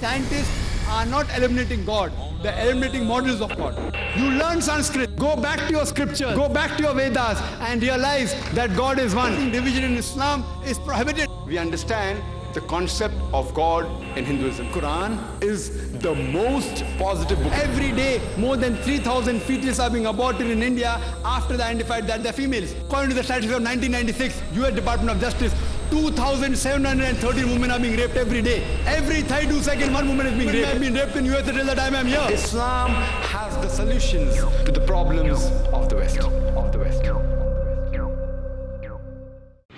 Scientists are not eliminating God. They're eliminating models of God. You learn Sanskrit. Go back to your scriptures. Go back to your Vedas and realize that God is one. Division in Islam is prohibited. We understand the concept of God in Hinduism. Quran is the most positive book. Every day, more than 3,000 fetuses are being aborted in India after they identified that they're females. According to the statistics of 1996, US Department of Justice, 2,713 women are being raped every day. Every 32 seconds, one woman is being raped. I've been raped in US till the time I'm here. Islam has the solutions to the problems of the West.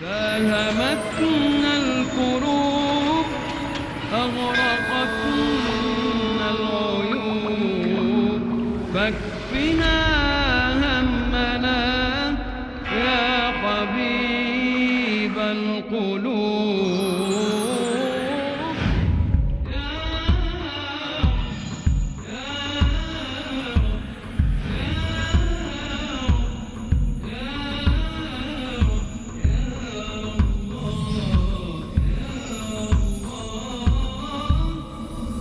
داهمتنا الكروب أغرقتنا العيوب فاكفنا همنا يا حبيب القلوب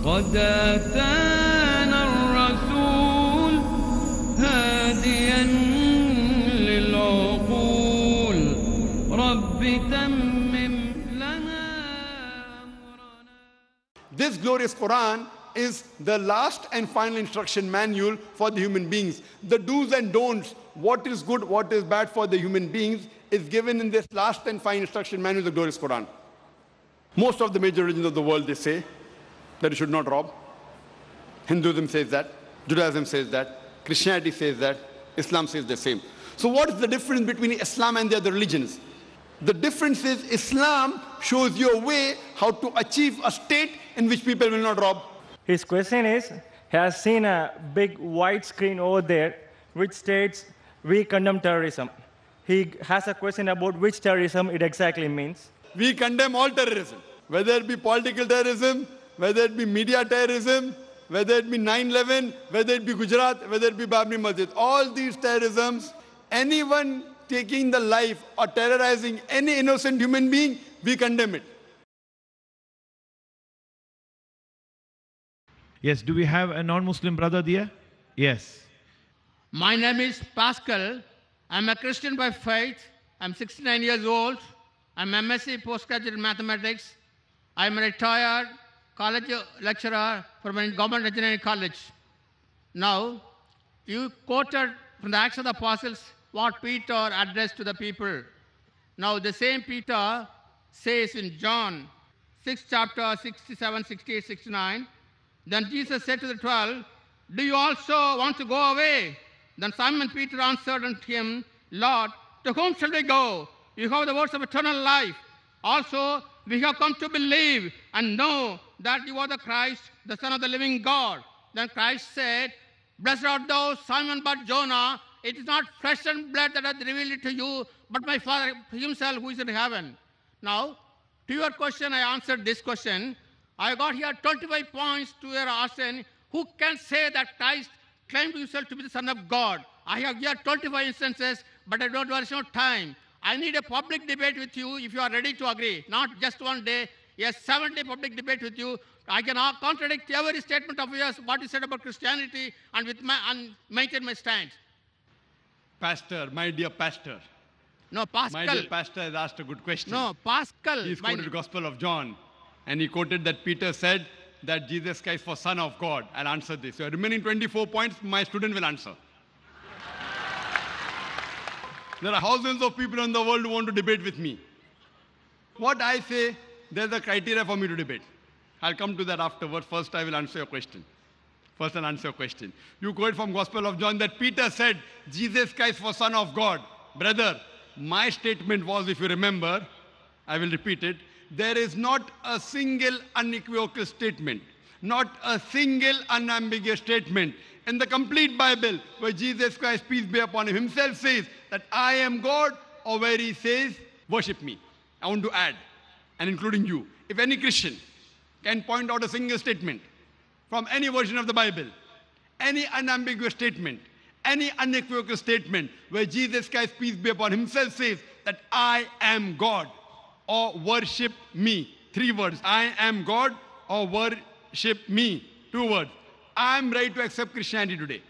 قد أتانا الرسول هاديا للعقول رب تمم لنا أمرنا. This glorious Quran is the last and final instruction manual for the human beings. The do's and don'ts, what is good, what is bad for the human beings, is given in this last and final instruction manual, the glorious Quran. Most of the major religions of the world, they say that you should not rob. Hinduism says that, Judaism says that, Christianity says that, Islam says the same. So what is the difference between Islam and the other religions? The difference is Islam shows you a way how to achieve a state in which people will not rob. His question is, he has seen a big white screen over there which states, we condemn terrorism. He has a question about which terrorism it exactly means. We condemn all terrorism, whether it be political terrorism, whether it be media terrorism, whether it be 9/11, whether it be Gujarat, whether it be Babri Masjid. All these terrorisms, anyone taking the life or terrorizing any innocent human being, we condemn it. Yes, do we have a non-Muslim brother there? Yes. My name is Pascal. I'm a Christian by faith. I'm 69 years old. I'm MSc postgraduate in mathematics. I'm a retired college lecturer from a government engineering college. Now, you quoted from the Acts of the Apostles what Peter addressed to the people. Now, the same Peter says in John 6 chapter 67, 68, 69, then Jesus said to the 12, do you also want to go away? Then Simon Peter answered unto him, Lord, to whom shall we go? You have the words of eternal life. Also, we have come to believe and know that you are the Christ, the Son of the living God. Then Christ said, blessed art thou, Simon Bar-Jonah. It is not flesh and blood that hath revealed it to you, but my Father himself who is in heaven. Now, to your question, I answered this question. I got here 25 points to your question. Who can say that Christ claimed himself to be the Son of God? I have here 25 instances, but I don't waste no time. I need a public debate with you if you are ready to agree. Not just one day, a 7-day public debate with you. I can contradict every statement of yours, what you said about Christianity, and maintain my stand. Pastor, my dear pastor. No, Pascal. My dear pastor has asked a good question. No, Pascal. He's quoted the Gospel of John, and he quoted that Peter said that Jesus Christ was Son of God. I'll answer this. So remaining 24 points, my student will answer. There are thousands of people in the world who want to debate with me. What I say, there's a criteria for me to debate. I'll come to that afterwards. First, I will answer your question. First, I'll answer your question. You quote from Gospel of John that Peter said, Jesus Christ was Son of God. Brother, my statement was, if you remember, I will repeat it, there is not a single unequivocal statement, not a single unambiguous statement in the complete Bible where Jesus Christ, peace be upon him, himself says that I am God, or where he says, worship me. I want to add, and including you, if any Christian can point out a single statement from any version of the Bible, any unambiguous statement, any unequivocal statement where Jesus Christ, peace be upon him, himself says that I am God, or worship me. 3 words, I am God, or worship shaped me. 2 words. I am ready to accept Christianity today.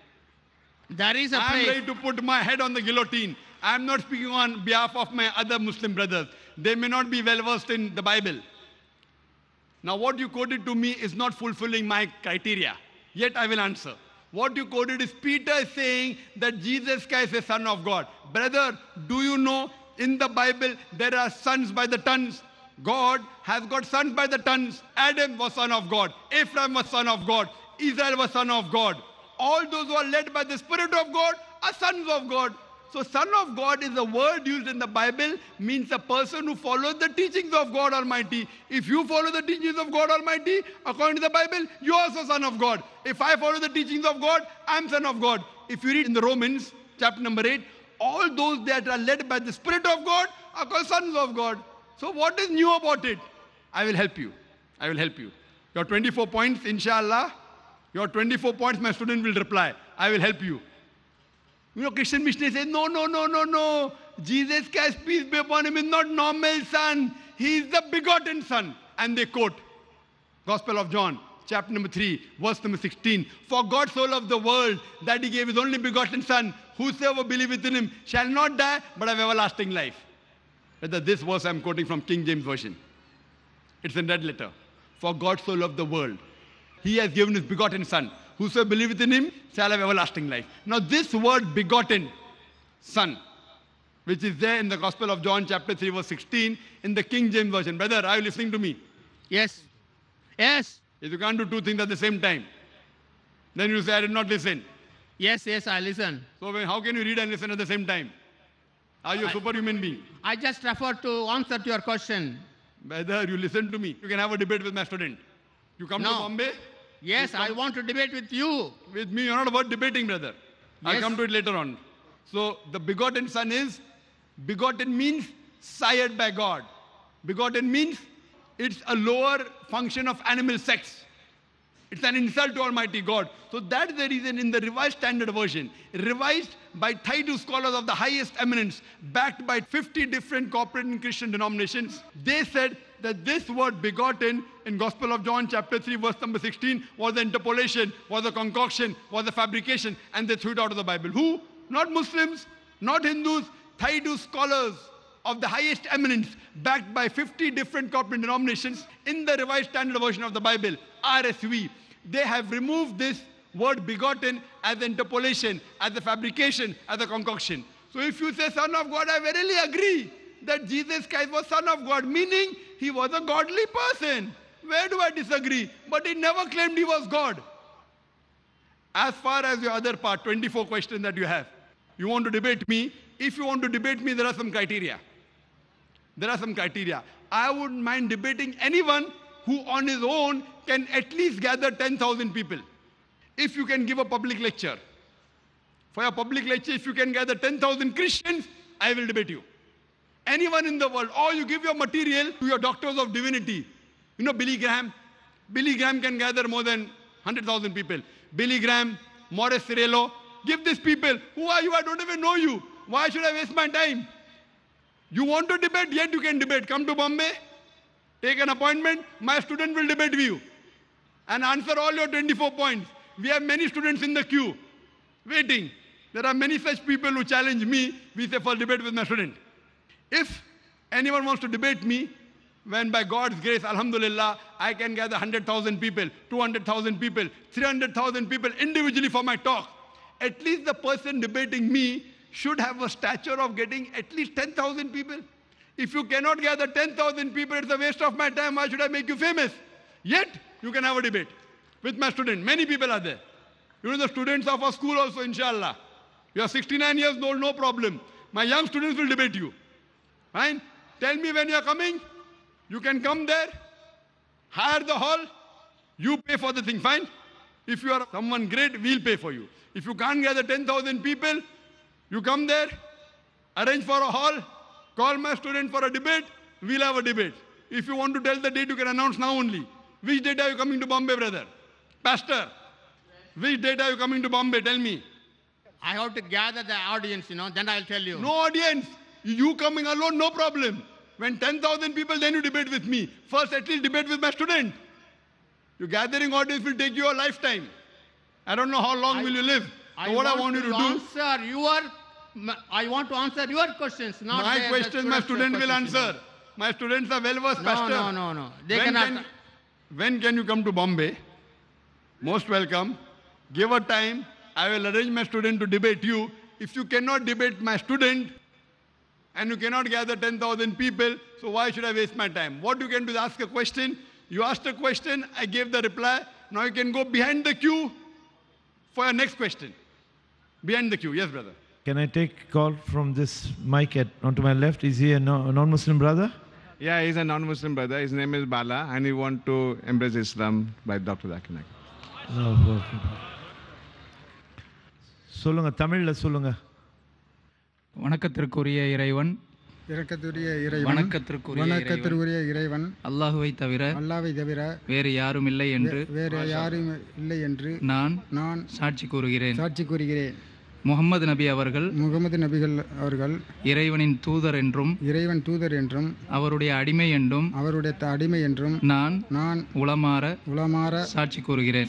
There is a I am place. ready to put my head on the guillotine. I am not speaking on behalf of my other Muslim brothers. They may not be well versed in the Bible. Now, what you quoted to me is not fulfilling my criteria. Yet I will answer. What you quoted is Peter saying that Jesus Christ is the Son of God. Brother, do you know in the Bible there are sons by the tons? God has got sons by the tons. Adam was son of God. Ephraim was son of God. Israel was son of God. All those who are led by the Spirit of God are sons of God. So son of God is a word used in the Bible, means a person who follows the teachings of God Almighty. If you follow the teachings of God Almighty, according to the Bible, you are also son of God. If I follow the teachings of God, I am son of God. If you read in the Romans, chapter number 8, all those that are led by the Spirit of God are called sons of God. So what is new about it? I will help you. I will help you. Your 24 points, inshallah, your 24 points, my student will reply. I will help you. You know, Christian missionaries say, no, no, no, no, no. Jesus Christ, peace be upon him, is not normal son. He is the begotten son. And they quote Gospel of John, chapter number 3, verse number 16. For God so loved the world that he gave his only begotten son. Whosoever believeth in him shall not die, but have everlasting life. Whether this verse I'm quoting from King James Version. It's in red letter. For God so loved the world. He has given his begotten son. Whosoever believeth in him shall have everlasting life. Now this word begotten son, which is there in the Gospel of John chapter 3 verse 16 in the King James Version. Brother, are you listening to me? Yes. Yes. If you can't do 2 things at the same time, then you say, I did not listen. Yes, yes, I listen. So how can you read and listen at the same time? Are you a superhuman being? I just refer to answer to your question. Brother, you listen to me. You can have a debate with my student. You come to No. Bombay. Yes, I want to debate with you. With me, you're not about debating, brother. I'll Yes. come to it later on. So the begotten son is, begotten means sired by God. Begotten means it's a lower function of animal sex. It's an insult to Almighty God. So that's the reason in the Revised Standard Version, revised by 32 scholars of the highest eminence, backed by 50 different corporate and Christian denominations, they said that this word begotten in Gospel of John chapter 3 verse number 16 was the interpolation, was the concoction, was the fabrication, and they threw it out of the Bible. Who? Not Muslims, not Hindus, 32 scholars of the highest eminence, backed by 50 different corporate denominations in the Revised Standard Version of the Bible, RSV. They have removed this word begotten as interpolation, as a fabrication, as a concoction. So if you say son of God, I verily agree that Jesus Christ was son of God, meaning he was a godly person. Where do I disagree? But he never claimed he was God. As far as your other part, 24 questions that you have, you want to debate me. If you want to debate me, there are some criteria. There are some criteria. I wouldn't mind debating anyone who on his own can at least gather 10,000 people. If you can give a public lecture. For a public lecture, if you can gather 10,000 Christians, I will debate you. Anyone in the world, or you give your material to your doctors of divinity. You know Billy Graham? Billy Graham can gather more than 100,000 people. Billy Graham, Morris Cerullo, give these people. Who are you? I don't even know you. Why should I waste my time? You want to debate? Yet you can debate. Come to Bombay, take an appointment. My student will debate with you and answer all your 24 points. We have many students in the queue waiting. There are many such people who challenge me. We say for debate with my student. If anyone wants to debate me, when by God's grace, alhamdulillah, I can gather 100,000 people, 200,000 people, 300,000 people individually for my talk, at least the person debating me should have a stature of getting at least 10,000 people. If you cannot gather 10,000 people, it's a waste of my time. Why should I make you famous? Yet, you can have a debate with my student. Many people are there. You know the students of our school also, inshallah. You are 69 years old, no problem. My young students will debate you. Fine? Tell me when you are coming. You can come there, hire the hall, you pay for the thing, fine? If you are someone great, we'll pay for you. If you can't gather 10,000 people, you come there, arrange for a hall, call my student for a debate, we'll have a debate. If you want to tell the date, you can announce now only. Which date are you coming to Bombay, brother? Pastor, which date are you coming to Bombay? Tell me. I have to gather the audience, then I'll tell you. No audience. You coming alone, no problem. When 10,000 people, then you debate with me. First, at least debate with my student. Your gathering audience will take you a lifetime. I don't know how long will you live. So what I want you to do, I want to answer your questions, not my the question my student will questions. answer. My students are well versed, Pastor. No. They When cannot. when can you come to Bombay? Most welcome. Give a time. I will arrange my student to debate you. If you cannot debate my student and you cannot gather 10,000 people, so why should I waste my time? What you can do is ask a question. You asked a question, I gave the reply. Now you can go behind the queue for your next question. Behind the queue. Yes, brother. Can I take call from this mic onto my left? Is he a non-Muslim brother? Yeah, he's a non-Muslim brother. His name is Bala, and he wants to embrace Islam by Dr. Zakir Naik. No, okay. சொல்லுங்க தமிழ்ல சொல்லுங்க. வணக்கத்திற்குரிய இறைவன் இரக்கத்துரிய இறைவன் வணக்கத்திற்குரிய இறைவன் அல்லாஹுவை தவிர வேறு யாரும் இல்லை என்று வேறு யாரும் இல்லை என்று நான் சாட்சி கூறுகிறேன். முகமது நபி அவர்கள் இறைவனின் தூதர் என்றும் அவருடைய அடிமை என்றும் நான் உளமாற சாட்சி கூறுகிறேன்.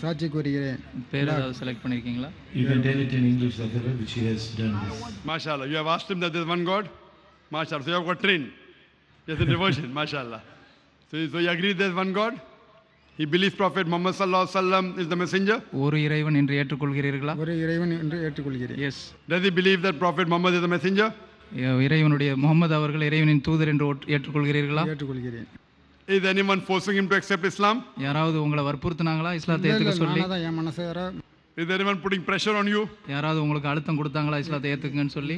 பேர் ஏதாவது செலக்ட் பண்ணிருக்கீங்களா? You can tell it in English like that, which he has done this. MashaAllah. You have asked him that there is one God? MashaAllah. So you have got trained. Yes, in devotion. MashaAllah. So you agree there is one God? He believes Prophet Muhammad sallallahu alaihi wasallam is the messenger? ஒரு இறைவன் என்று ஏற்றுக்கொள்கிறீர்களா? Yes. Does he believe that Prophet Muhammad is the messenger? இறைவனுடைய முகமது அவர்கள் இறைவனின் தூதர் என்று ஏற்றுக்கொள்கிறீர்களா? Is anyone forcing him to accept Islam? யாராவது உங்களை வற்புறுத்துனாங்களா இஸ்லாத்தை ஏத்துக்க சொல்லி? Is anyone putting pressure on you? யாராவது உங்களுக்கு அழுத்தம் கொடுத்தாங்களா இஸ்லாத்தை ஏத்துக்கங்கன்னு சொல்லி?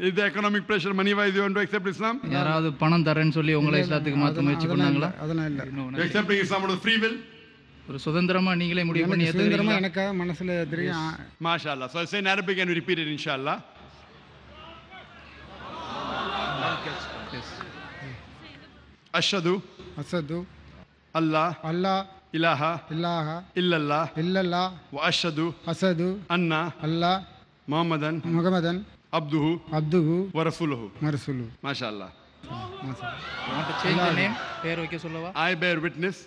Is the economic pressure money wise you want to accept Islam? யாராவது பணம் தரேன்னு சொல்லி உங்களை இஸ்லாத்துக்கு மாத்த முயற்சி பண்ணாங்களா? You accepting Islam out of free will? ஒரு சுதந்திரமா நீங்களே முடிவு பண்ணி ஏத்துக்கிறீங்களா? எனக்கு மனசுல தெரியும். MashaAllah. So I say in Arabic and we repeat it inshallah. Ashhadu Allah ilaha illallah wa ashhadu anna Muhammadan abduhu wa rasuluhu. MashaAllah. Want to change the name? பேர் வைக்க சொல்லவா? I bear witness.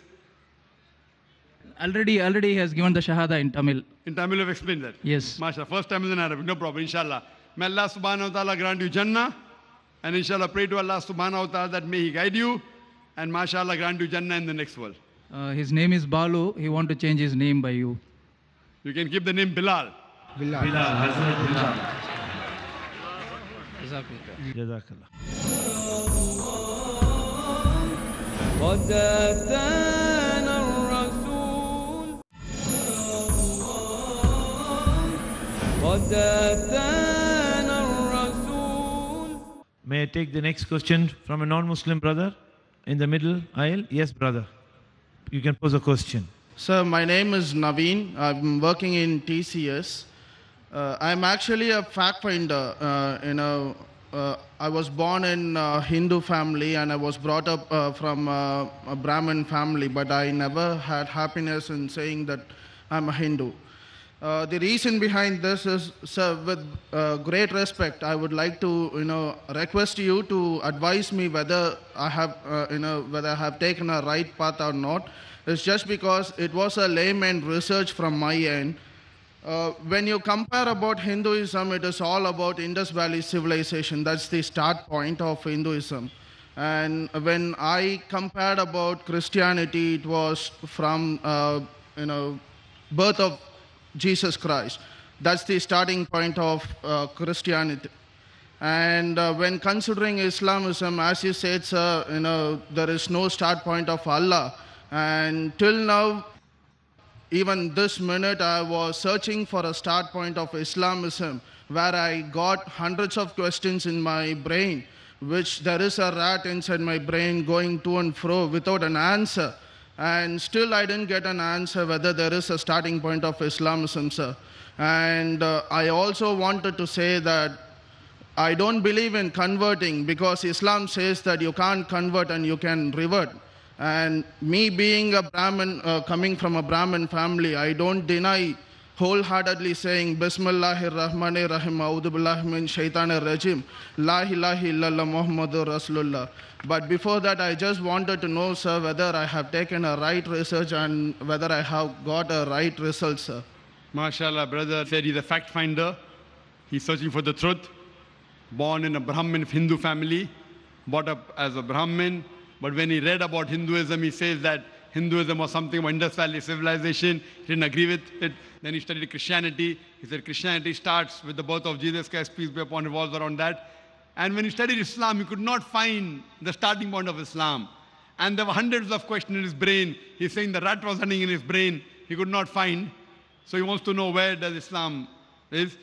Already he has given the shahada in Tamil. In Tamil you have explained that. Yes. MashaAllah. First time is in Arabic. No problem. Inshallah. May Allah subhanahu wa ta'ala grant you Jannah. And inshallah pray to Allah subhanahu wa ta'ala that may He guide you. And MashaAllah grant you Jannah in the next world. His name is Balu. He want to change his name by you. You can keep the name Bilal. Hazrat Bilal. Jazakallah. قد أتانا الرسول May I take the next question from a non-Muslim brother in the middle aisle? Yes, brother. You can pose a question. Sir, my name is Naveen. I'm working in TCS. I'm actually a fact finder. I was born in a Hindu family and I was brought up from a Brahmin family, but I never had happiness in saying that I'm a Hindu. The reason behind this is, sir, with great respect, I would like to, request you to advise me whether I have taken a right path or not. It's just because it was a layman research from my end. When you compare about Hinduism, it is all about Indus Valley civilization. That's the start point of Hinduism. And when I compared about Christianity, it was from, birth of Jesus Christ. That's the starting point of Christianity. And when considering Islamism, as you said, sir, there is no start point of Allah. And till now, even this minute, I was searching for a start point of Islamism, where I got hundreds of questions in my brain, which there is a rat inside my brain going to and fro without an answer. And still I didn't get an answer whether there is a starting point of Islamism, sir. And I also wanted to say that I don't believe in converting, because Islam says that you can't convert and you can revert. And me being a Brahmin, coming from a Brahmin family, I don't deny wholeheartedly saying, Bismillahir Rahmanir Rahim, A'udhu Billahi min Shaitanir Rajim, La ilaha illallah Muhammadur Rasulullah. But before that, I just wanted to know, sir, whether I have taken a right research and whether I have got a right result, sir. MashaAllah, brother said he's a fact finder. He's searching for the truth. Born in a Brahmin Hindu family, brought up as a Brahmin. But when he read about Hinduism, he says that Hinduism was something of Indus Valley civilization. He didn't agree with it. Then he studied Christianity. He said Christianity starts with the birth of Jesus Christ, peace be upon him, revolves around that. And when he studied Islam, he could not find the starting point of Islam. And there were hundreds of questions in his brain. He's saying the rat was running in his brain. He could not find. So he wants to know where does Islam is.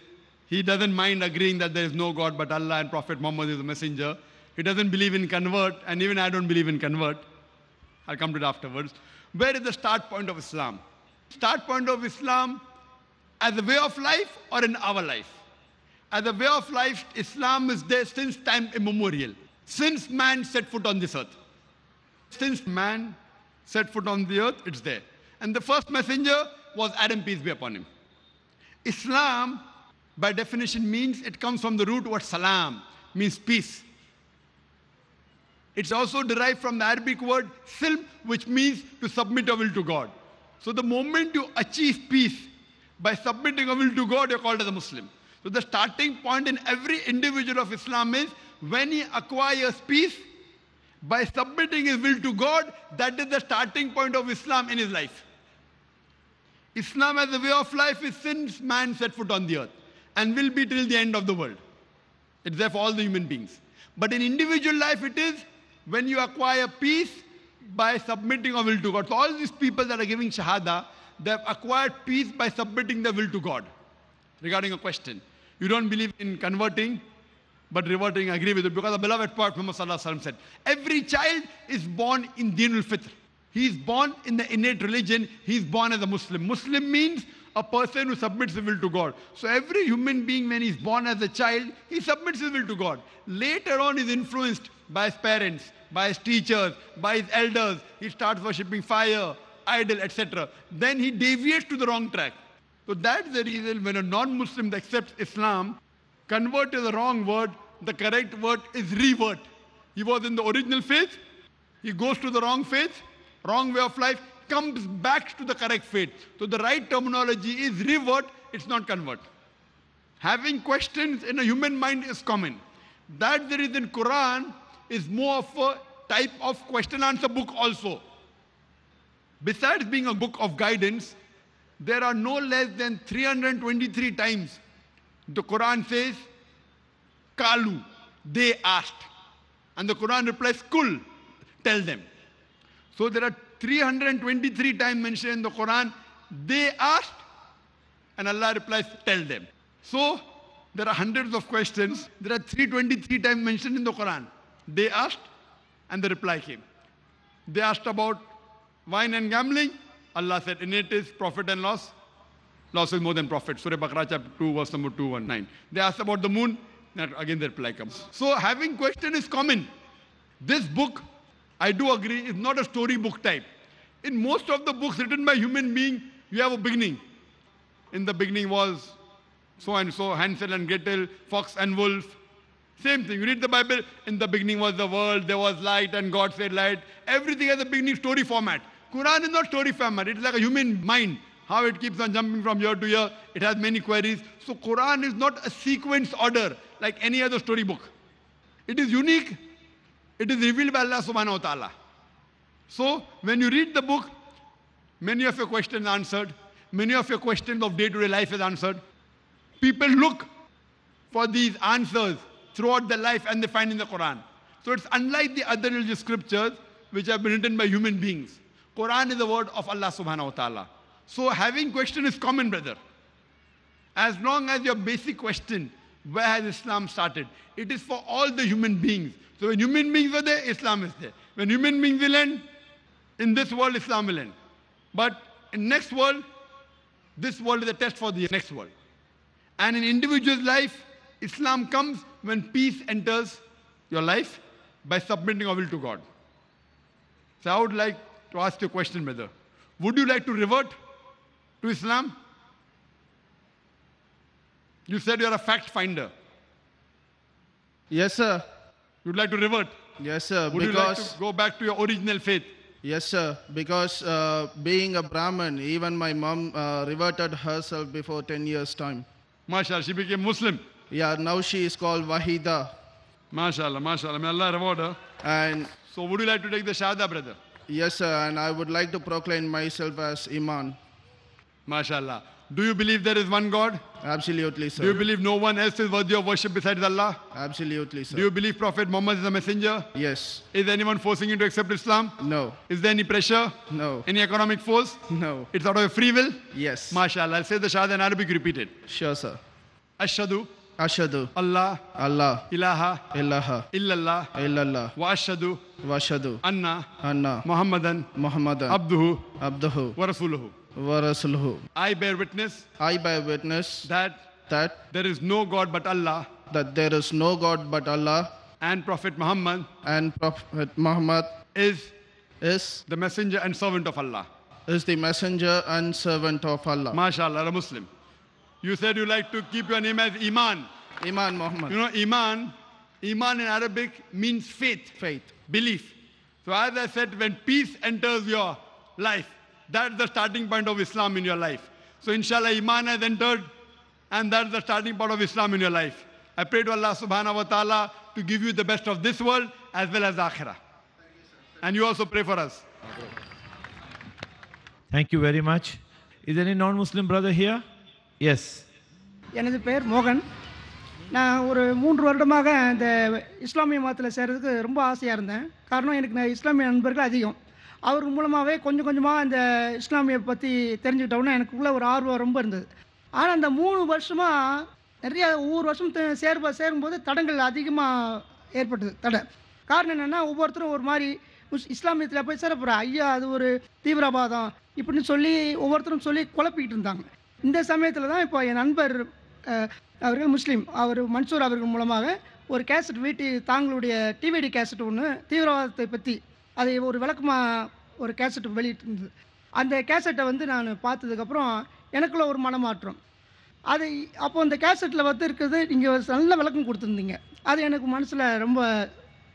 He doesn't mind agreeing that there is no God but Allah and Prophet Muhammad is the messenger. He doesn't believe in convert, and even I don't believe in convert. I'll come to it afterwards. Where is the start point of Islam? Start point of Islam as a way of life or in our life? As a way of life, Islam is there since time immemorial. Since man set foot on this earth. Since man set foot on the earth, it's there. And the first messenger was Adam, peace be upon him. Islam, by definition, means it comes from the root word salam, means peace. It's also derived from the Arabic word silm, which means to submit your will to God. So the moment you achieve peace by submitting your will to God, you're called as a Muslim. So the starting point in every individual of Islam is when he acquires peace by submitting his will to God, that is the starting point of Islam in his life. Islam as a way of life is since man set foot on the earth and will be till the end of the world. It's there for all the human beings. But in individual life, it is when you acquire peace by submitting your will to God. So all these people that are giving Shahada, they have acquired peace by submitting their will to God. Regarding a question, you don't believe in converting, but reverting, I agree with it, because the beloved Prophet Muhammad Sallallahu Alaihi Wasallam said, every child is born in Dinul Fitr. He is born in the innate religion. He is born as a Muslim. Muslim means a person who submits his will to God. So every human being, when he is born as a child, he submits his will to God. Later on, he is influenced by his parents, by his teachers, by his elders. He starts worshipping fire, idol, etc. Then he deviates to the wrong track. So that's the reason when a non-Muslim accepts Islam, convert is the wrong word, the correct word is revert. He was in the original faith, he goes to the wrong faith, wrong way of life, comes back to the correct faith. So the right terminology is revert, it's not convert. Having questions in a human mind is common. That's the reason Quran is more of a type of question answer book also. Besides being a book of guidance, there are no less than 323 times the Quran says, Kalu, they asked. And the Quran replies, Kul, tell them. So there are 323 times mentioned in the Quran, they asked, and Allah replies, tell them. So there are hundreds of questions. There are 323 times mentioned in the Quran. They asked, and the reply came. They asked about wine and gambling. Allah said, in it is profit and loss. Loss is more than profit. Surah Baqarah chapter 2, verse number 219. They asked about the moon. And again the reply comes. So having question is common. This book, I do agree, is not a storybook type. In most of the books written by human being, you have a beginning. In the beginning was so and so, Hansel and Gretel, fox and wolf. Same thing. You read the Bible, in the beginning was the world, there was light and God said light. Everything has a beginning story format. Quran is not story format. It's like a human mind. How it keeps on jumping from year to year. It has many queries. So Quran is not a sequence order like any other storybook. It is unique. It is revealed by Allah subhanahu wa ta'ala. So when you read the book, many of your questions are answered. Many of your questions of day-to-day life is answered. People look for these answers throughout their life and they find in the Quran. So it's unlike the other religious scriptures which have been written by human beings. Quran is the word of Allah subhanahu wa ta'ala. So having question is common, brother. As long as your basic question, where has Islam started? It is for all the human beings. So when human beings are there, Islam is there. When human beings will end, in this world, Islam will end. But in next world, this world is a test for the next world. And in individual's life, Islam comes when peace enters your life by submitting your will to God. So I would like to ask you a question, brother. Would you like to revert to Islam? You said you're a fact finder. Yes, sir. You'd like to revert. Yes, sir. Would you like to go back to your original faith? Yes, sir. Because being a Brahmin, even my mom reverted herself before 10 years' time. MashaAllah, she became Muslim. Yeah, now she is called Wahida. MashaAllah, MashaAllah. May Allah reward her. And So would you like to take the Shahada, brother? yes, sir. And I would like to proclaim myself as Iman. MashaAllah. Do you believe there is one God? Absolutely, Do you sir. believe no one else is worthy of worship besides Allah? Absolutely, sir. Do you believe Prophet Muhammad is a messenger? Yes. Is anyone forcing you to accept Islam? No. Is there any pressure? No. Any economic force? No. It's out of your free will? Yes. MashaAllah. I'll say the Shahada in Arabic, repeat it. Sure, sir. Ashhadu Ashadu Allah Allah ilaha ilaha illallah illallah wa ashhadu washadu anna anna Muhammadan Muhammadan abduhu abduhu wa rasuluhu. wa rasuluhu. I bear witness I bear witness that that there is no God but Allah there is no God but Allah, and Prophet Muhammad and Prophet Muhammad is is the messenger and servant of Allah. the messenger and servant of Allah. MashaAllah, a Muslim. You said you like to keep your name as Iman. Iman Muhammad. You know, Iman in Arabic means faith, Faith. belief. So as I said, when peace enters your life, that's the starting point of Islam in your life. So inshallah, Iman has entered, and that's the starting point of Islam in your life. I pray to Allah subhanahu wa ta'ala to give you the best of this world as well as akhirah. And you also pray for us. Thank you very much. Is there any non-Muslim brother here? Yes. எனது பெயர் மோகன். நான் ஒரு 3 வருடமாக இந்த இஸ்லாமிய மதத்தில் சேர்றதுக்கு ரொம்ப ஆசையாக இருந்தேன். காரணம் எனக்கு இஸ்லாமிய நண்பர்கள் அதிகம். அவர் மூலமாகவே கொஞ்சம் கொஞ்சமாக இந்த இஸ்லாமிய பற்றி தெரிஞ்சுக்கிட்டோன்னா எனக்குள்ளே ஒரு ஆர்வம் ரொம்ப இருந்தது. ஆனால் அந்த 3 வருஷமாக நிறைய ஒவ்வொரு வருஷம் சேரும்போது தடங்கள் அதிகமாக ஏற்பட்டது. தடை காரணம் என்னென்னா, ஒவ்வொருத்தரும் ஒரு மாதிரி இஸ்லாமியத்தில் போய் சேரப்போகிற ஐயா அது ஒரு தீவிரவாதம் இப்படின்னு சொல்லி ஒவ்வொருத்தரும் சொல்லி குழப்பிக்கிட்டு இருந்தாங்க. இந்த சமயத்தில் தான் இப்போ என் நண்பர் அவர்கள் முஸ்லீம், அவர் மன்சூர் அவர்கள் மூலமாக ஒரு கேசட் தாங்களுடைய டிவிடி கேசட் ஒன்று தீவிரவாதத்தை பற்றி அதை ஒரு விளக்கமாக ஒரு கேசட் வெளியிட்டிருந்தது. அந்த கேசட்டை நான் பார்த்ததுக்கப்புறம் எனக்குள்ள ஒரு மனமாற்றம். அது அப்போ அந்த கேசட்டில் இருக்கிறது நீங்கள் நல்ல விளக்கம் கொடுத்துருந்தீங்க. அது எனக்கு மனசில் ரொம்ப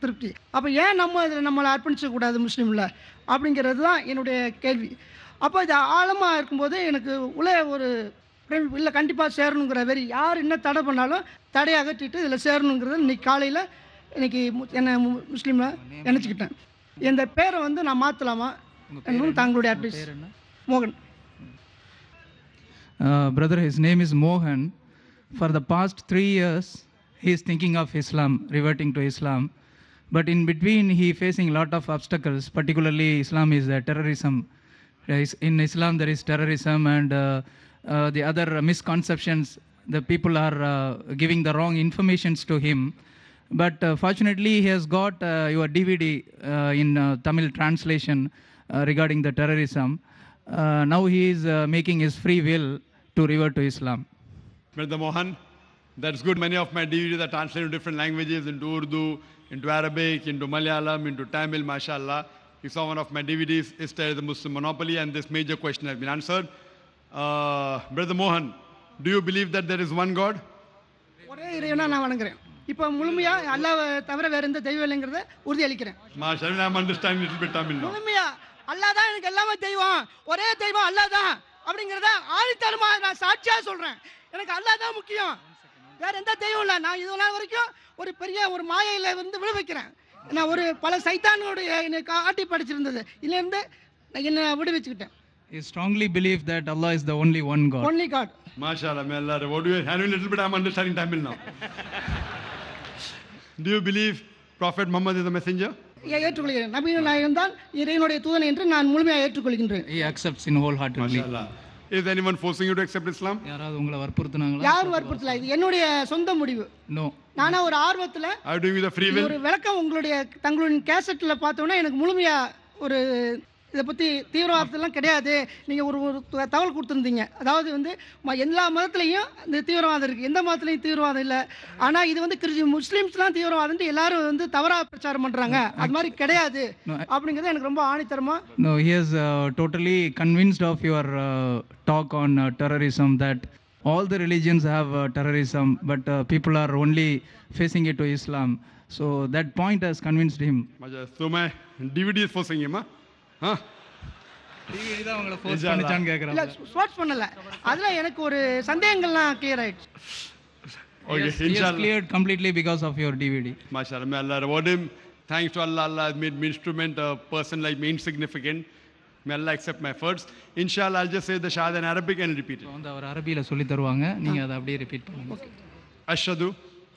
திருப்தி. அப்போ ஏன் இதில் நம்மளை அர்ப்பணிச்சக்கூடாது முஸ்லீமில் அப்படிங்கிறது தான் என்னுடைய கேள்வி. அப்போ இது ஆழமாக இருக்கும்போது எனக்கு உள்ள ஒரு இல்லை கண்டிப்பாக சேரணுங்கிற வெறி, யார் என்ன தடை பண்ணாலும் தடையை அகற்றிட்டு இதில் சேரணுங்கிறது இன்றைக்கி காலையில் என்னை முஸ்லீமில் நினச்சிக்கிட்டேன். இந்த பேரை நான் மாற்றலாமா என்னும் தங்களுடைய அட்வைஸ். மோகன். Brother, his name is Mohan. For the past 3 years, he is thinking of Islam, reverting to Islam. But in between, he facing a lot of obstacles, particularly Islam is terrorism. In Islam, there is terrorism and the other misconceptions. The people are giving the wrong informations to him. But fortunately, he has got your DVD in Tamil translation regarding the terrorism. Now he is making his free will to revert to Islam. Brother Mohan, that's good. Many of my DVDs are translated into different languages, into Urdu, into Arabic, into Malayalam, into Tamil, mashallah. You saw one of my DVDs, Istad is the Muslim Monopoly, and this major question has been answered. Brother Mohan, do you believe that there is one God? ஒரே இறைவனா நான் வணங்குறேன். இப்போ முழுமையாக அல்லாஹ்வை தவிர வேறு எந்த தெய்வம் இல்லைங்கிறத உறுதியளிக்கிறேன். Mashallah, I'm understanding a little bit Tamil now. முழுமையா அல்லாஹ் தான் எனக்கு எல்லாமே தெய்வம், ஒரே தெய்வம் அல்லாஹ் தான் அப்படிங்கிறத ஆணித்தரமாக நான் சாட்சியாக சொல்கிறேன். எனக்கு அல்லாஹ் தான் முக்கியம், வேறு எந்த தெய்வம் இல்லை. நான் இது நாள் வரைக்கும் ஒரு பெரிய ஒரு மாயையில் விடுவிக்கிறேன். நான் ஒரு பல சைத்தானுடைய என்னை காட்டி படிச்சிருந்தது, இதுலேருந்து என்னை விடுவிச்சுக்கிட்டேன். He strongly believes that Allah is the only one God. Only God. Mashallah, may Allah reward you. And a little bit I'm understanding Tamil now. Do you believe Prophet Muhammad is a messenger? ஏற்றுக்கொள்கிறேன். நபியின் நாயகம் தான் இறைவனுடைய தூதன் என்று நான் முழுமையாக ஏற்றுக்கொள்கின்றேன். He accepts in wholeheartedly. Mashallah. Is anyone forcing you to accept Islam? யாராவது உங்களை வற்புறுத்துனாங்களா? யாரும் வற்புறுத்தல, இது என்னுடைய சொந்த முடிவு. No. நானா ஒரு ஆர்வத்தில் Are you doing with a free will? ஒரு விளக்கம் தங்களுடைய கேசட்டில் பார்த்தோன்னா எனக்கு முழுமையா ஒரு இதை பற்றி தீவிரவாதத்தெல்லாம் கிடையாது. நீங்கள் ஒரு தகவல் கொடுத்துருந்தீங்க. அதாவது எல்லா மதத்துலேயும் இந்த தீவிரவாதம் இருக்குது, எந்த மதத்துலையும் தீவிரவாதம் இல்லை. ஆனால் இது முஸ்லீம்ஸ்லாம் தீவிரவாதம்ட்டு எல்லாரும் தவறாக பிரச்சாரம் பண்ணுறாங்க. அது மாதிரி கிடையாது அப்படிங்கிறது எனக்கு ரொம்ப ஆணித்தரமாக. No, he is totally convinced of your talk on terrorism, that all the religions have terrorism, but people are only facing it to Islam. So that point has convinced him. So my DVD is forcing him, huh? இல்ல ஸ்வாட்ச் பண்ணல அதுல எனக்கு ஒரு சந்தேகங்கள்லாம் clear ஆயிடுச்சு. Okay, Yes, he has cleared completely because of your DVD. MashaAllah, may Allah reward him. Thanks to Allah, Allah has made me instrument, a person like me insignificant. May Allah accept my efforts. Inshallah, I'll just say the Shahada in Arabic and repeat it. வந்து அவர் அரபியில சொல்லி தருவாங்க, நீங்க அதை அப்படியே repeat பண்ணுங்க. Ashhadu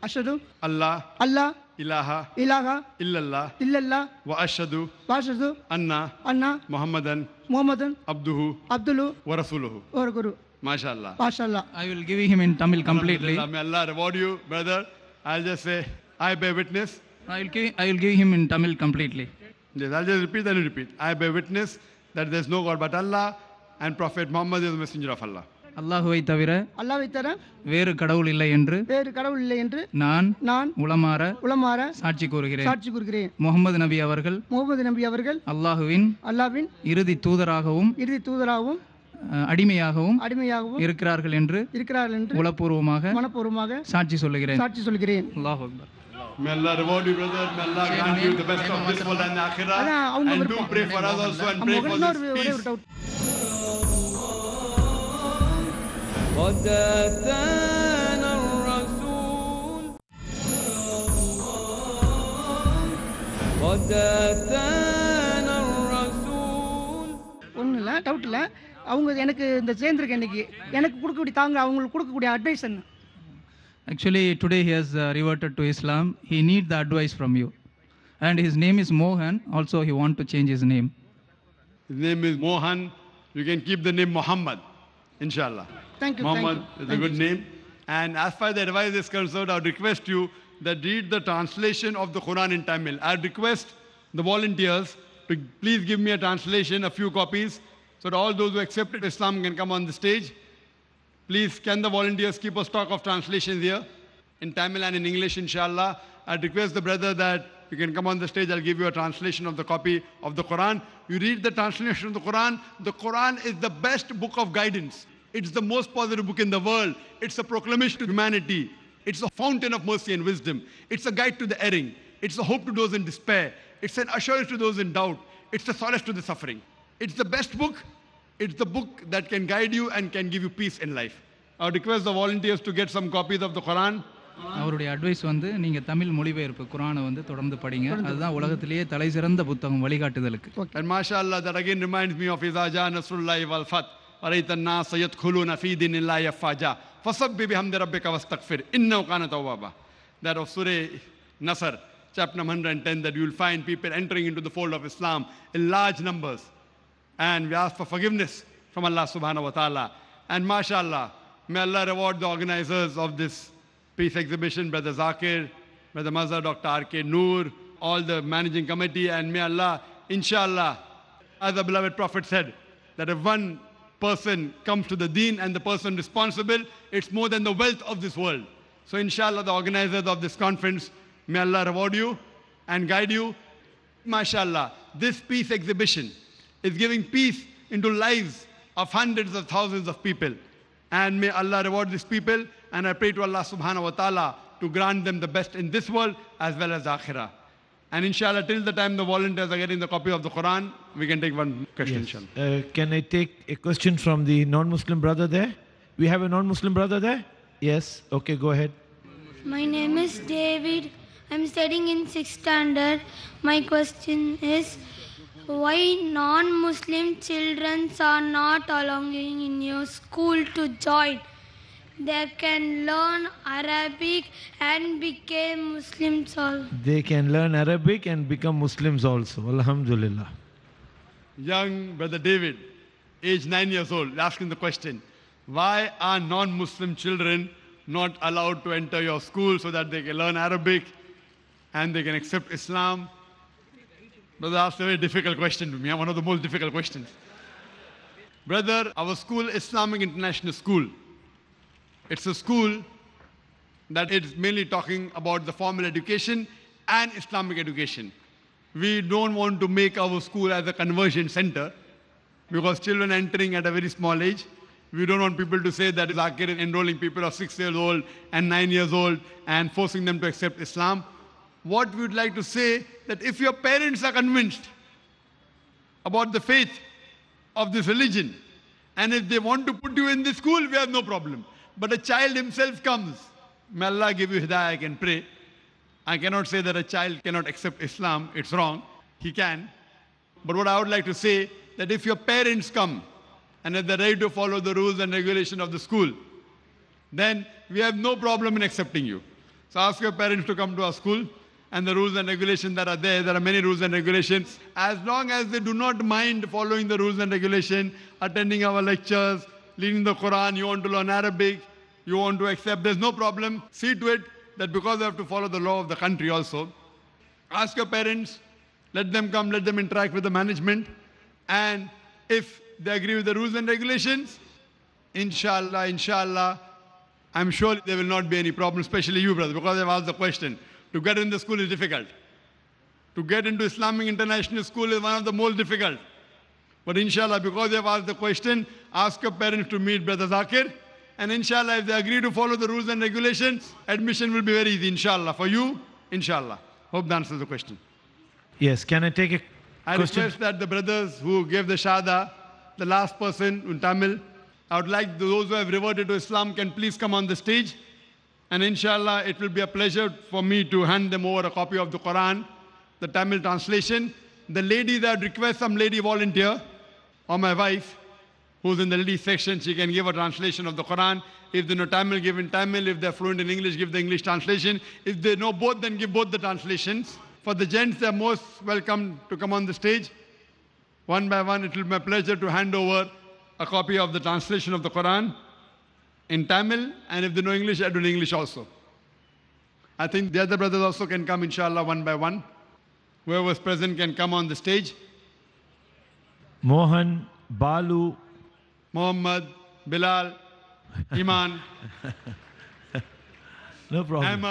அஷ்ஹது Allah அல்லாஹ் ilaha இலாஹா illallah இல்லல்லாஹ் wa ashhadu வாஷது anna அண்ணா Muhammadan முஹம்மதன் abduhu அப்துல்லு wa rasuluhu. ஒரு குரு. MashaAllah. மாஷாஅல்லாஹ். I will give him in Tamil completely. May Allah reward you, brother. I'll just say, I bear witness. I will give him in Tamil completely. Yes, I'll just repeat and repeat. I bear witness that there's no God but Allah and Prophet Muhammad is the messenger of Allah. அல்லாஹ்வை தவிர அல்லாஹ்வை தவிர வேறு கடவுள் இல்லை என்று வேறு கடவுள் இல்லை என்று நான் உளமாற சாட்சி கூறுகிறேன். சாட்சி கூறுகிறேன். முகமது நபி அவர்கள் அவர்கள் அல்லாஹ்வின் இறுதி தூதராகவும் அடிமையாகவும் இருக்கிறார்கள் என்று உளப்பூர்வமாக மனப்பூர்வமாக சாட்சி சொல்லுகிறேன். அல்லாஹ் Akbar. May Allah reward you, brother. May Allah grant you the best of this world and akhirah. And do pray for us also and pray for this peace. قد أتانا الرسول قد أتانا الرسول. ஒன்றும் இல்லை, டவுட் இல்லை. அவங்க எனக்கு இந்த சேர்ந்துருக்க இன்னைக்கு எனக்கு கொடுக்கக்கூடிய தாங்க அவங்களுக்கு கொடுக்கக்கூடிய அட்வைஸ் என்ன? Actually, today he has reverted to Islam. He needs the advice from you. And his name is Mohan. Also, he want to change his name. His name is Mohan. You can keep the name Muhammad, inshallah. Thank you. Muhammad is a good name. And as far as the advice is concerned, I would request you that read the translation of the Quran in Tamil. I would request the volunteers to please give me a translation, a few copies, so that all those who accepted Islam can come on the stage. Please, can the volunteers keep a stock of translations here in Tamil and in English, inshallah. I'd request the brother that you can come on the stage. I'll give you a translation of the copy of the Quran. You read the translation of the Quran. The Quran is the best book of guidance. It's the most positive book in the world. It's a proclamation to humanity. It's a fountain of mercy and wisdom. It's a guide to the erring. It's a hope to those in despair. It's an assurance to those in doubt. It's a solace to the suffering. It's the best book. It's the book that can guide you and can give you peace in life. I would request the volunteers to get some copies of the Quran. அவருடைய advice வந்து நீங்க தமிழ் மொழிபெயர்ப்பு குர்ஆனை வந்து தொடர்ந்து படிங்க. அதுதான் உலகத்திலேயே தலைசிறந்த புத்தகம் வழிகாட்டுதலுக்கு. And mashallah, that again reminds me of Iza Jaa Nasrullahi wal Fath. Arayta an-nas yadkhuluna fi dinillahi afwaja. Fasabbih bihamdi rabbika wastaghfir. Innahu kana tawwaba. That of Surah Nasr, chapter number 110, that you will find people entering into the fold of Islam in large numbers. And we ask for forgiveness from Allah subhanahu wa ta'ala. And mashallah, may Allah reward the organizers of this peace exhibition, Brother Zakir, Brother Mazhar, Dr. R.K. Noor, all the managing committee, and may Allah, inshallah, as the beloved Prophet said, that if one person comes to the deen and the person responsible, it's more than the wealth of this world. So inshallah, the organizers of this conference, may Allah reward you and guide you. Mashallah, this peace exhibition is giving peace into lives of hundreds of thousands of people. And may Allah reward these people. And I pray to Allah subhanahu wa ta'ala to grant them the best in this world as well as akhirah. And inshallah, till the time the volunteers are getting the copy of the Quran, we can take one question, Yes. inshallah. Can I take a question from the non-Muslim brother there? We have a non-Muslim brother there? Yes. Okay, go ahead. My name is David. I'm studying in 6th standard. My question is, why non-Muslim children are not allowing in your school to join? They can learn Arabic and become Muslims also. They can learn Arabic and become Muslims also. Alhamdulillah. Young brother David, age 9 years old, asking the question, why are non-Muslim children not allowed to enter your school so that they can learn Arabic and they can accept Islam? Brother asked a very difficult question to me, one of the most difficult questions. Brother, our school, Islamic International School, it's a school that is mainly talking about the formal education and Islamic education. We don't want to make our school as a conversion center because children entering at a very small age, We don't want people to say that Zakir is enrolling people of 6 years old and 9 years old and forcing them to accept Islam. What we would like to say that if your parents are convinced about the faith of this religion, and if they want to put you in this school, we have no problem. But a child himself comes. May Allah give you hidayah, I can pray. I cannot say that a child cannot accept Islam. It's wrong. He can. But what I would like to say, that if your parents come and if they're ready to follow the rules and regulation of the school, then we have no problem in accepting you. So ask your parents to come to our school, and the rules and regulations that are there are many rules and regulations. As long as they do not mind following the rules and regulations, attending our lectures, reading the Quran, you want to learn Arabic, you want to accept, there's no problem. See to it that because they have to follow the law of the country also. Ask your parents, let them come, let them interact with the management, and if they agree with the rules and regulations, inshallah, I'm sure there will not be any problem, especially you, brother, because I've asked the question. To get in the school is difficult. To get into Islamic International School is one of the most difficult. But inshallah, because you've asked the question, ask your parents to meet Brother Zakir, and inshallah, if they agree to follow the rules and regulations, admission will be very easy, inshallah. For you, inshallah. Hope that answers the question. Yes, can I take a I question? request that the brothers who gave the Shahada, the last person in Tamil, I would like those who have reverted to Islam can please come on the stage. And inshallah, it will be a pleasure for me to hand them over a copy of the Quran, the Tamil translation. The ladies, I would request some lady volunteer, or my wife, who's in the ladies section, she can give a translation of the Quran. If they know Tamil, give in Tamil. If they're fluent in English, give the English translation. If they know both, then give both the translations. For the gents, they're most welcome to come on the stage. One by one, it will be my pleasure to hand over a copy of the translation of the Quran in Tamil, and if they know English, I do in English also. I think the other brothers also can come, inshallah, one by one. Whoever was present can come on the stage. Mohan, Balu, Muhammad, Bilal, Iman, no problem.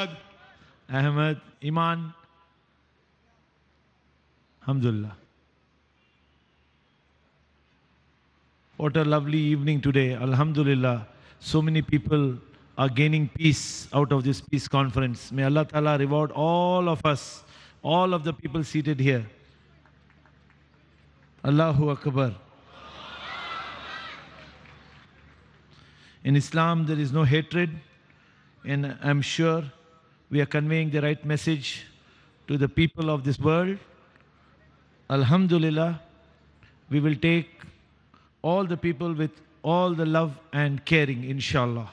Ahmad, Iman. Alhamdulillah. What a lovely evening today. Alhamdulillah. So many people are gaining peace out of this peace conference. May Allah Ta'ala reward all of us, all of the people seated here. Allahu Akbar. In Islam, there is no hatred, and I'm sure we are conveying the right message to the people of this world. Alhamdulillah, we will take all the people with all the love and caring, inshallah.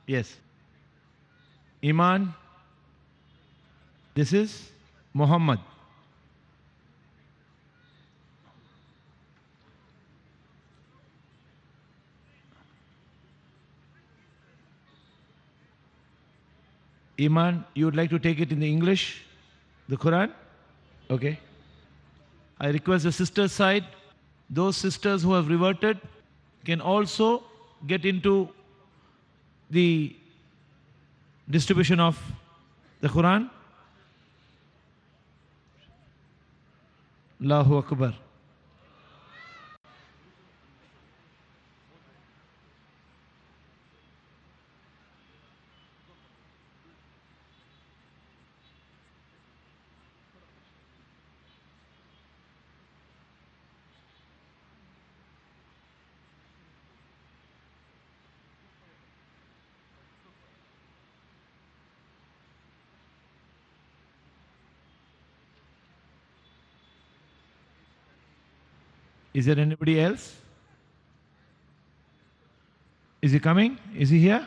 Yes. Iman. This is Muhammad. Iman, you would like to take it in the English, the Quran? Okay. I request the sisters' side, those sisters who have reverted can also get into the distribution of the Quran. Allahu Akbar. Is there anybody else? Is he coming? Is he here?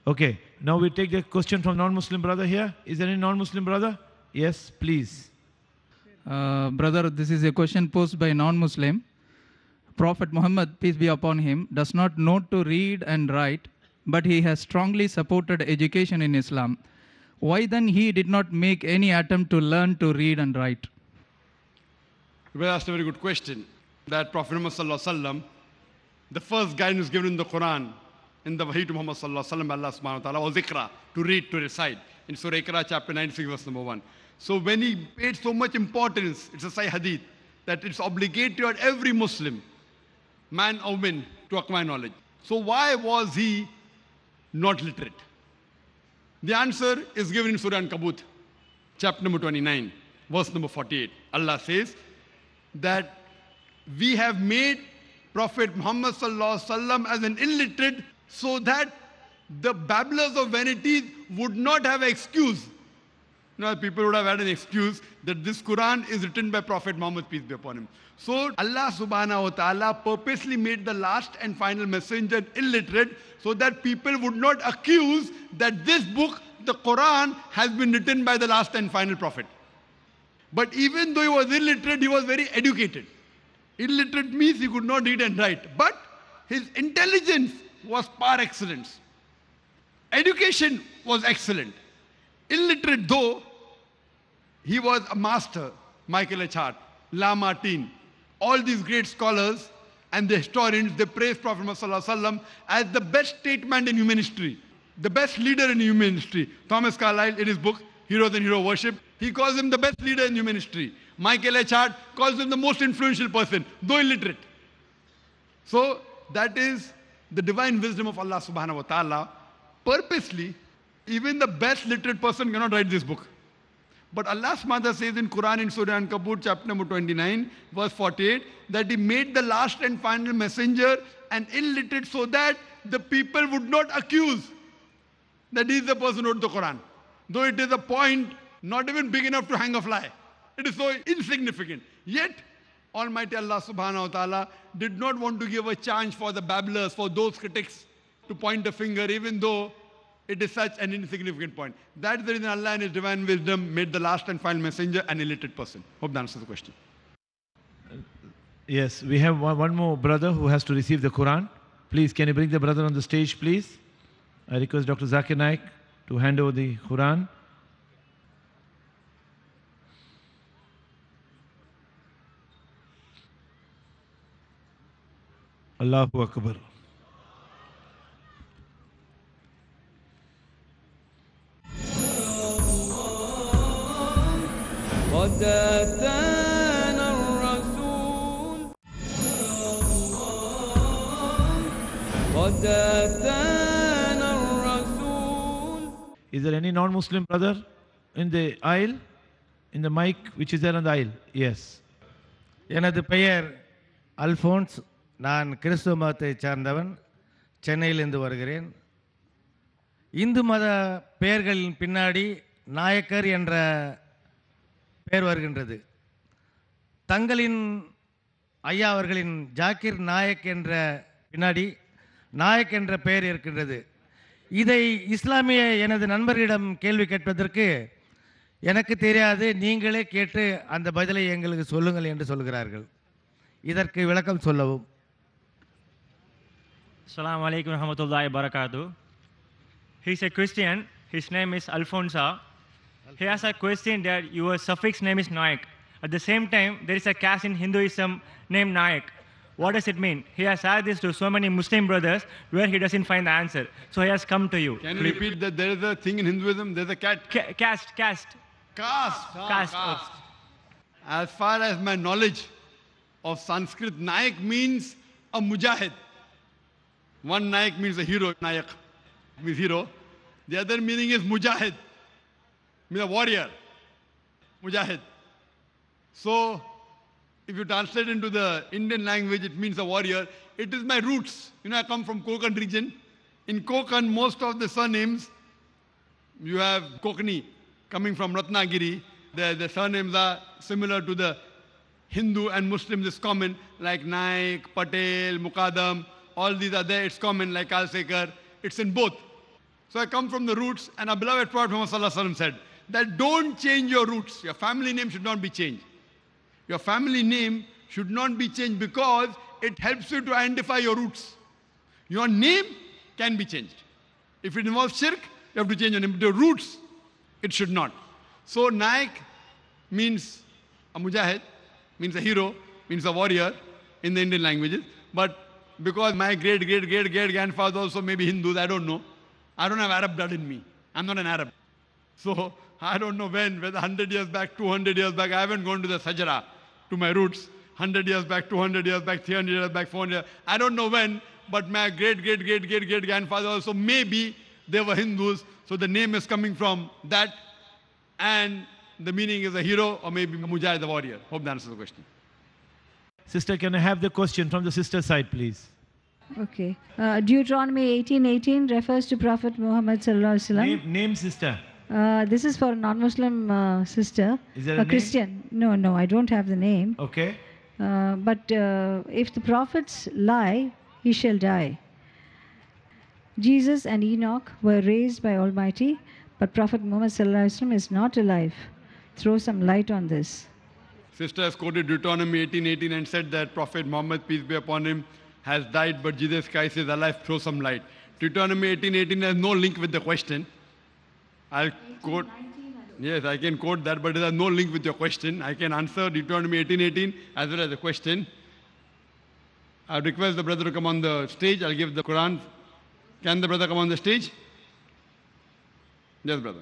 Okay. Now we take the question from non-Muslim brother here. Is there any non-Muslim brother? Yes, please. Brother, this is a question posed by a non-Muslim. Prophet Muhammad, peace be upon him, does not know to read and write, but he has strongly supported education in Islam. Why then he did not make any attempt to learn to read and write? You asked a very good question. That Prophet Muhammad sallallahu alaihi wasallam, the first guidance given in the Quran, in the Wahi to Muhammad sallallahu alaihi wasallam, Allah subhanahu wa ta'ala, was Iqra, to read, to recite. in Surah Iqra, chapter 96, verse number 1. So when he paid so much importance, it's a Sahih Hadith, that it's obligatory on every Muslim, man or woman, to acquire knowledge. So why was he not literate? The answer is given in Surah An-Kabut, chapter number 29, verse number 48. Allah says that we have made Prophet Muhammad sallallahu alaihi wasallam as an illiterate so that the babblers of vanities would not have an excuse. Now, people would have had an excuse that this Quran is written by Prophet Muhammad, peace be upon him. So Allah subhanahu wa ta'ala purposely made the last and final messenger illiterate so that people would not accuse that this book, the Quran, has been written by the last and final prophet. But even though he was illiterate, he was very educated. Illiterate means he could not read and write. But his intelligence was par excellence. Education was excellent. Illiterate though, he was a master. Michael H. Hart, Lamartine, all these great scholars and the historians, they praise Prophet Muhammad as the best statesman in human history, the best leader in human history. Thomas Carlyle, in his book, Heroes and Hero Worship, he calls him the best leader in human history. Michael H. Hart calls him the most influential person, though illiterate. So that is the divine wisdom of Allah subhanahu wa ta'ala. Purposely, even the best literate person cannot write this book. But Allah's mother says in Quran in Surah An-Kabut, chapter number 29, verse 48, that He made the last and final messenger an illiterate so that the people would not accuse that he is the person who wrote the Quran. Though it is a point not even big enough to hang a fly. It is so insignificant. Yet, Almighty Allah subhanahu wa ta'ala did not want to give a chance for the babblers, for those critics to point the finger, even though it is such an insignificant point. That's the reason Allah in His divine wisdom made the last and final messenger an illiterate person. Hope that answers the question. Yes, we have one more brother who has to receive the Quran. Please, can you bring the brother on the stage, please? I request Dr. Zakir Naik to hand over the Quran. Allahu Akbar. قد أتانا الرسول قد أتانا الرسول. Is there any non-Muslim brother in the aisle? In the mic which is there on the aisle? Yes. எனது பெயர் அல்ஃபோன்ஸ். நான் கிறிஸ்துவ மதத்தைச் சார்ந்தவன். சென்னையிலிருந்து வருகிறேன். இந்து மத பெயர்களின் பின்னாடி நாயக்கர் என்ற பெயர் வருகின்றது. தங்களின் ஐயா அவர்களின் ஜாக்கிர் நாயக் என்ற பின்னாடி நாயக் என்ற பெயர் இருக்கின்றது. இதை இஸ்லாமிய எனது நண்பர்களிடம் கேள்வி கேட்பதற்கு எனக்கு தெரியாது, நீங்களே கேட்டு அந்த பதிலை எங்களுக்கு சொல்லுங்கள் என்று சொல்கிறார்கள். இதற்கு விளக்கம் சொல்லவும். Assalamu alaikum warahmatullahi wabarakatuh. He's a Christian. His name is Alfonso. He has a question that your suffix name is Naik. At the same time, there is a caste in Hinduism named Naik. What does it mean? He has asked this to so many Muslim brothers where he doesn't find the answer. So he has come to you. Can you repeat that there is a thing in Hinduism, there's a Caste. Caste. As far as my knowledge of Sanskrit, Naik means a mujahid. One Naik means a hero. Nayak means hero. The other meaning is mujahid, means a warrior. Mujahid. So, if you translate into the Indian language, it means a warrior. It is my roots. You know, I come from Konkan region. In Konkan, most of the surnames, you have Kokani coming from Ratnagiri. The surnames are similar to the Hindu and Muslims is common, like Naik, Patel, Mukadam. All these are there. It's common, like Kalsekar. It's in both. So I come from the roots, and our beloved Prophet Muhammad said that don't change your roots. Your family name should not be changed. Your family name should not be changed because it helps you to identify your roots. Your name can be changed. If it involves shirk, you have to change your name. But your roots, it should not. So Naik means a mujahid, means a hero, means a warrior in the Indian languages. But because my great-great-great-great grandfather also may be Hindus, I don't know. I don't have Arab blood in me. I'm not an Arab. So I don't know when, whether 100 years back, 200 years back, I haven't gone to the Sajara, to my roots. 100 years back, 200 years back, 300 years back, 400 years. I don't know when, but my great-great-great-great-great-grandfather also, maybe they were Hindus, so the name is coming from that, and the meaning is a hero, or maybe Mujahid, the warrior. Hope that answers the question. Sister, can I have the question from the sister side, please? Okay. Deuteronomy 18:18 refers to Prophet Muhammad sallallahu alaihi wasallam. Name sister. This is for a non-Muslim sister. Is there a name? Christian. No, I don't have the name. Okay. But if the prophets lie, he shall die. Jesus and Enoch were raised by Almighty, but Prophet Muhammad sallallahu alaihi wasallam is not alive. Throw some light on this. Sister has quoted Deuteronomy 18:18 and said that Prophet Muhammad, peace be upon him, has died, but Jesus Christ is alive. Throw some light. Deuteronomy 18:18 has no link with the question. I'll quote. Yes, I can quote that, but it has no link with your question. I can answer Deuteronomy 18:18 as well as the question. I request the brother to come on the stage. I'll give the Quran. Can the brother come on the stage? Yes, brother.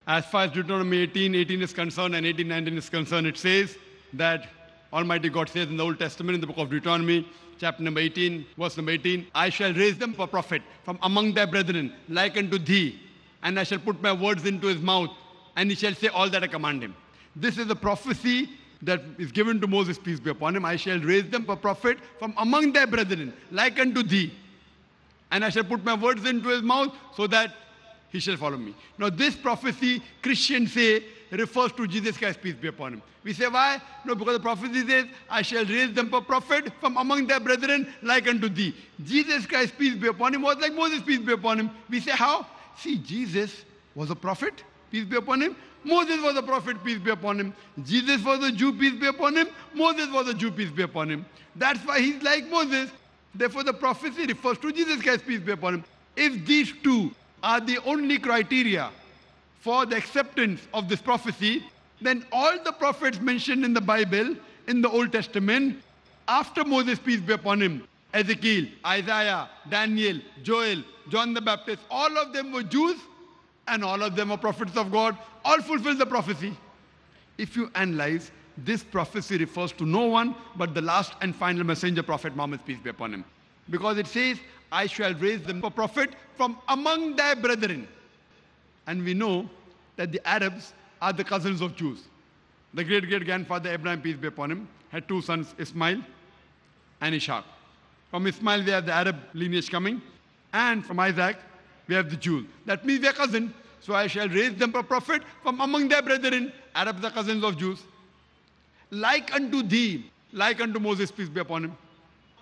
As far as Deuteronomy 18:18 is concerned and 18:19 is concerned, it says that Almighty God says in the Old Testament, in the book of Deuteronomy, chapter number 18, verse number 18, I shall raise them for prophet from among their brethren, like unto thee, and I shall put my words into his mouth, and he shall say all that I command him. This is a prophecy that is given to Moses, peace be upon him. I shall raise them for prophet from among their brethren, like unto thee, and I shall put my words into his mouth, so that he shall follow me. Now this prophecy, Christians say, refers to Jesus Christ, peace be upon him. We say, why? No, because the prophecy says, I shall raise them for prophet from among their brethren, like unto thee. Jesus Christ, peace be upon him, was like Moses, peace be upon him. We say, how? See, Jesus was a prophet, peace be upon him. Moses was a prophet, peace be upon him. Jesus was a Jew, peace be upon him. Moses was a Jew, peace be upon him. That's why he's like Moses. Therefore, the prophecy refers to Jesus Christ, peace be upon him. If these two are the only criteria for the acceptance of this prophecy, then all the prophets mentioned in the Bible, in the Old Testament, after Moses, peace be upon him, Ezekiel, Isaiah, Daniel, Joel, John the Baptist, all of them were Jews and all of them were prophets of God, all fulfilled the prophecy. If you analyze, this prophecy refers to no one but the last and final messenger, Prophet Muhammad, peace be upon him. Because it says, I shall raise them for prophet from among their brethren. And we know that the Arabs are the cousins of Jews. The great-great-grandfather Abraham, peace be upon him, had two sons, Ismail and Ishaq. From Ismail, we have the Arab lineage coming. And from Isaac, we have the Jews. That means they are cousins. So I shall raise them for prophet from among their brethren. Arabs are cousins of Jews. Like unto thee, like unto Moses, peace be upon him.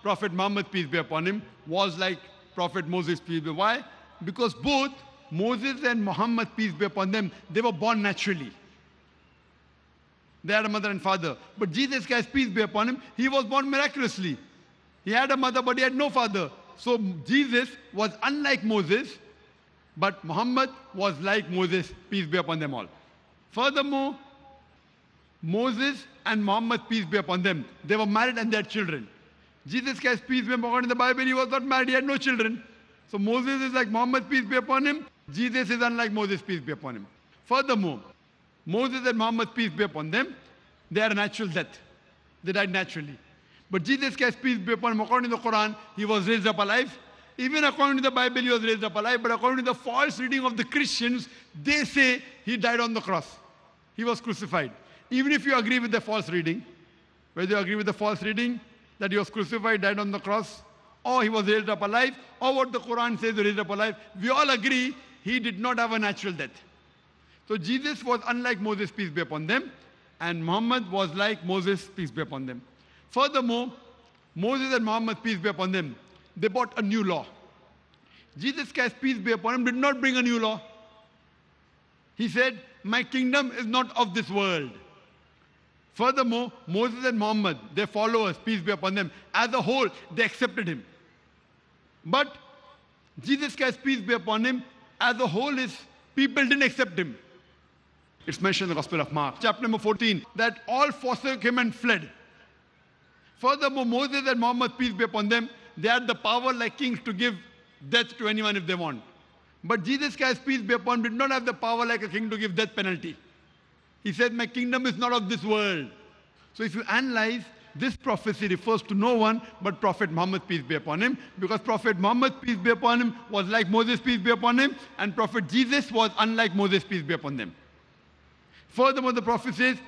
Prophet Muhammad, peace be upon him, was like Prophet Moses, peace be upon him. Why? Because both Moses and Muhammad, peace be upon them, they were born naturally. They had a mother and father. But Jesus Christ, peace be upon him, he was born miraculously. He had a mother, but he had no father. So Jesus was unlike Moses, but Muhammad was like Moses, peace be upon them all. Furthermore, Moses and Muhammad, peace be upon them, they were married and they had children. Jesus Christ, peace be upon him, in the Bible, he was not married, he had no children. So Moses is like Muhammad, peace be upon him. Jesus is unlike Moses, peace be upon him. Furthermore, Moses and Muhammad, peace be upon them, they had a natural death. They died naturally. But Jesus Christ, peace be upon him, according to the Quran, he was raised up alive. Even according to the Bible, he was raised up alive. But according to the false reading of the Christians, they say he died on the cross. He was crucified. Even if you agree with the false reading, whether you agree with the false reading, that he was crucified, died on the cross, or he was raised up alive, or what the Quran says, raised up alive, we all agree he did not have a natural death. So Jesus was unlike Moses, peace be upon them, and Muhammad was like Moses, peace be upon them. Furthermore, Moses and Muhammad, peace be upon them, they brought a new law. Jesus Christ, peace be upon him, did not bring a new law. He said, my kingdom is not of this world. Furthermore, Moses and Muhammad, their followers, peace be upon them, as a whole, they accepted him. But Jesus Christ, peace be upon him, as a whole, his people didn't accept him. It's mentioned in the Gospel of Mark, chapter number 14, that all forsook him and fled. Furthermore, Moses and Muhammad, peace be upon them, they had the power like kings to give death to anyone if they want. But Jesus Christ, peace be upon him, did not have the power like a king to give death penalty. He said, my kingdom is not of this world. So if you analyze, this prophecy refers to no one but Prophet Muhammad, peace be upon him, because Prophet Muhammad, peace be upon him, was like Moses, peace be upon him, and Prophet Jesus was unlike Moses, peace be upon them. Furthermore, the prophet says,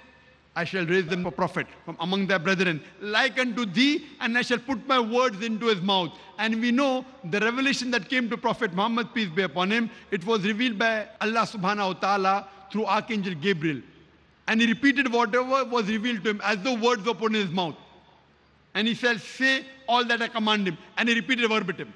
I shall raise them a prophet from among their brethren, like unto thee, and I shall put my words into his mouth. And we know the revelation that came to Prophet Muhammad, peace be upon him, it was revealed by Allah subhanahu wa ta'ala through Archangel Gabriel. And he repeated whatever was revealed to him as though words were put in his mouth. And he said, say all that I command him. And he repeated verbatim.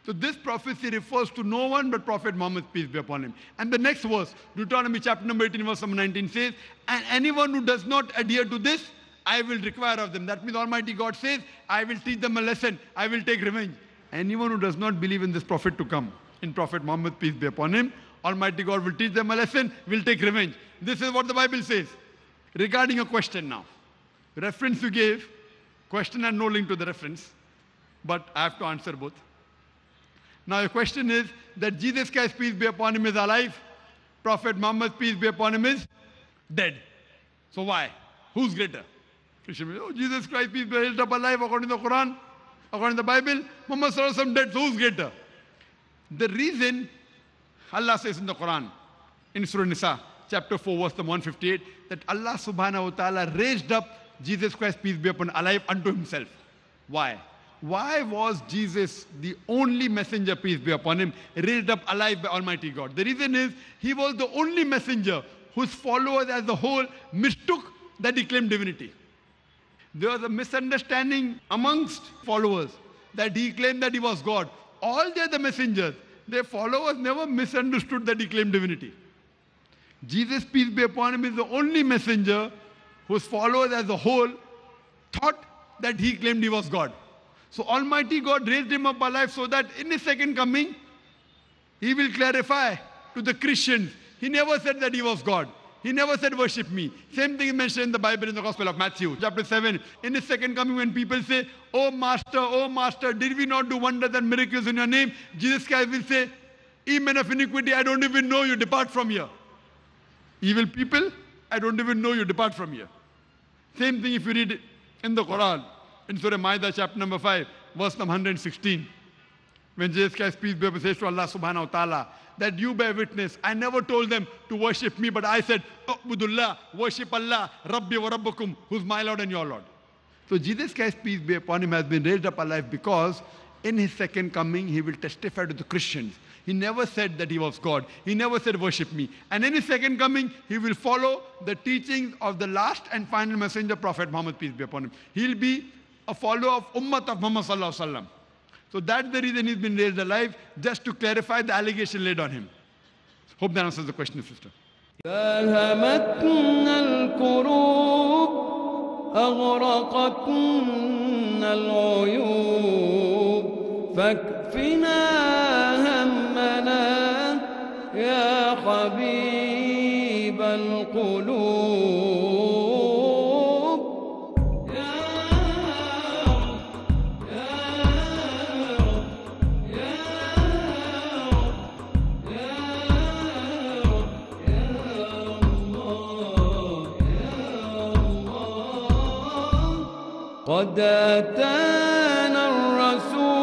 So this prophecy refers to no one but Prophet Muhammad, peace be upon him. And the next verse, Deuteronomy chapter number 18, verse number 19 says, and anyone who does not adhere to this, I will require of them. That means Almighty God says, I will teach them a lesson. I will take revenge. Anyone who does not believe in this prophet to come, in Prophet Muhammad, peace be upon him, Almighty God will teach them a lesson, will take revenge. This is what the Bible says. Regarding a question now. Reference you gave, question and no link to the reference, but I have to answer both. Now your question is that Jesus Christ, peace be upon him, is alive. Prophet Muhammad, peace be upon him, is dead. So why? Who's greater? Christian, oh, Jesus Christ, peace be held up alive according to the Quran, according to the Bible. Muhammad sallallahu alaihi wasallam dead, so who's greater? The reason Allah says in the Quran, in Surah Nisa, chapter 4, verse 158, that Allah subhanahu wa ta'ala raised up Jesus Christ, peace be upon him, alive unto himself. Why? Why was Jesus, the only messenger, peace be upon him, raised up alive by Almighty God? The reason is, he was the only messenger whose followers as a whole mistook that he claimed divinity. There was a misunderstanding amongst followers that he claimed that he was God. All the other messengers, their followers never misunderstood that he claimed divinity. Jesus, peace be upon him, is the only messenger whose followers as a whole thought that he claimed he was God. So Almighty God raised him up alive so that in his second coming, he will clarify to the Christians. He never said that he was God. He never said, worship me. Same thing is mentioned in the Bible in the Gospel of Matthew, chapter 7. In his second coming, when people say, oh Master, did we not do wonders and miracles in your name? Jesus Christ will say, ye men of iniquity, I don't even know you, depart from here. Evil people, I don't even know you, depart from here. Same thing if you read in the Quran, in Surah Ma'idah, chapter number 5, verse number 116. When Jesus Christ, peace be upon him, says to Allah subhanahu wa ta'ala, that you bear witness. I never told them to worship me, but I said, U'budullah, worship Allah, Rabbi wa Rabbukum, who's my Lord and your Lord. So Jesus Christ, peace be upon him, has been raised up alive because in his second coming, he will testify to the Christians. He never said that he was God. He never said, worship me. And in his second coming, he will follow the teachings of the last and final messenger, Prophet Muhammad, peace be upon him. He'll be a follower of Ummah of Muhammad sallallahu alaihi wasallam. So that's the reason he's been raised alive, just to clarify the allegation laid on him. Hope that answers the question, sister. ألهمتنا الكروب أغرقتنا العيوب فاكفنا همنا يا حبيب القلوب. قد أتانا الرسول